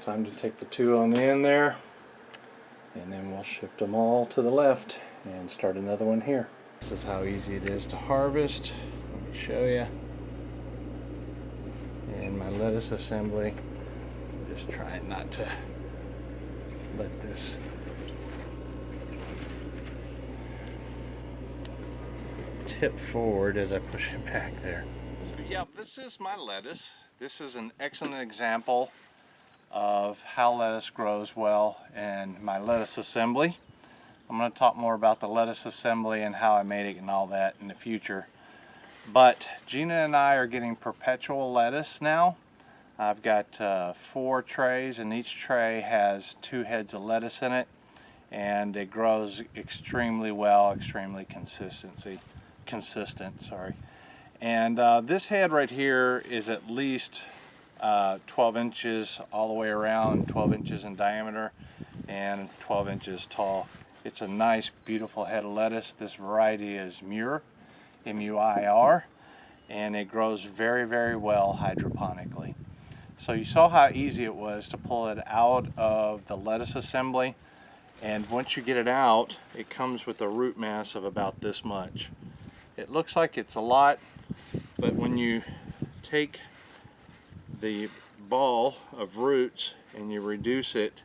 time to take the two on the end there, and then we'll shift them all to the left and start another one here. This is how easy it is to harvest. Let me show you. And my lettuce assembly, I'm just trying not to let this tip forward as I push it back there. So yeah, this is my lettuce. This is an excellent example of how lettuce grows well in my lettuce assembly. I'm going to talk more about the lettuce assembly and how I made it and all that in the future. But Gina and I are getting perpetual lettuce now. I've got 4 trays, and each tray has 2 heads of lettuce in it, and it grows extremely well, extremely consistent. And this head right here is at least 12 inches all the way around, 12 inches in diameter and 12 inches tall. It's a nice, beautiful head of lettuce. This variety is Muir, M-U-I-R, and it grows very, very well hydroponically. So you saw how easy it was to pull it out of the lettuce assembly, and once you get it out, it comes with a root mass of about this much. It looks like it's a lot, but when you take the ball of roots and you reduce it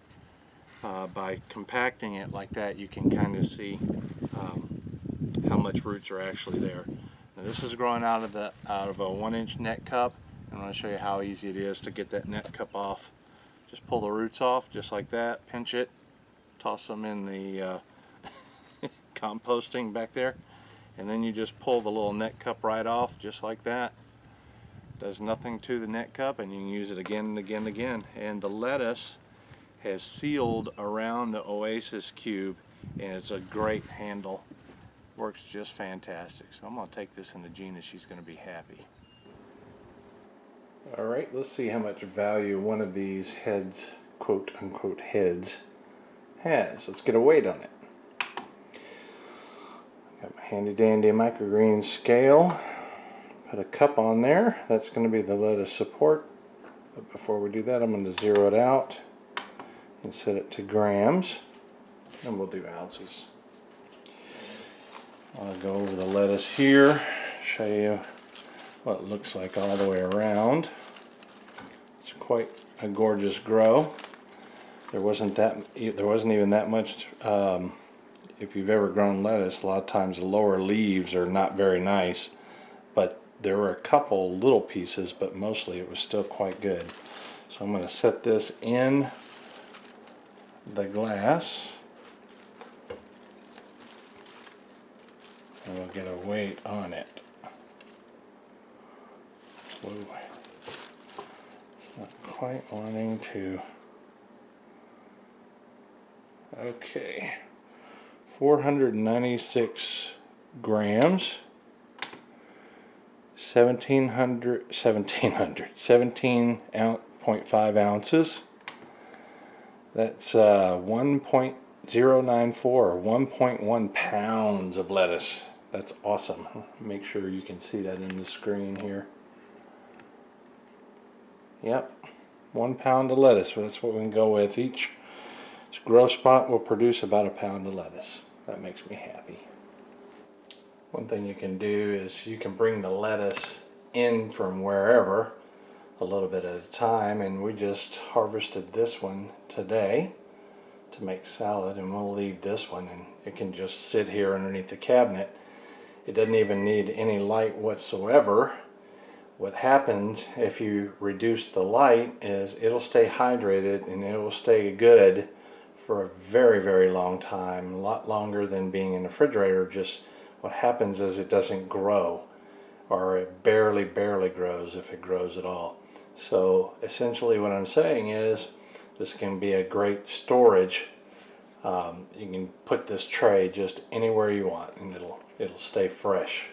by compacting it like that, you can kind of see how much roots are actually there. Now, this is growing out of a 1-inch net cup. I'm going to show you how easy it is to get that net cup off. Just pull the roots off just like that, pinch it, toss them in the composting back there, and then you just pull the little net cup right off just like that. Does nothing to the net cup, and you can use it again and again and again. And the lettuce has sealed around the Oasis cube, and it's a great handle. Works just fantastic. So I'm going to take this into Gina. She's going to be happy. Alright, let's see how much value one of these heads, quote unquote heads, has. Let's get a weight on it. Got my handy dandy microgreen scale. Put a cup on there. That's going to be the lettuce support. But before we do that, I'm going to zero it out and set it to grams. And we'll do ounces. I'll go over the lettuce here, show you what it looks like all the way around. It's quite a gorgeous grow. There wasn't even that much. If you've ever grown lettuce, a lot of times the lower leaves are not very nice, but there were a couple little pieces, but mostly it was still quite good. So I'm going to set this in the glass, and we'll get a weight on it. Not quite wanting to. Okay, 496 grams, 17.5 ounces. That's 1.094 or 1.1 pounds of lettuce. That's awesome. Make sure you can see that in the screen here. Yep, 1 pound of lettuce. Well, that's what we can go with. Each grow spot will produce about a pound of lettuce. That makes me happy. One thing you can do is you can bring the lettuce in from wherever a little bit at a time, and we just harvested this one today to make salad, and we'll leave this one and it can just sit here underneath the cabinet. It doesn't even need any light whatsoever. What happens if you reduce the light is it'll stay hydrated and it will stay good for a very, very long time, a lot longer than being in the refrigerator. Just what happens is it doesn't grow, or it barely grows, if it grows at all. So essentially what I'm saying is this can be a great storage. You can put this tray just anywhere you want and it'll stay fresh.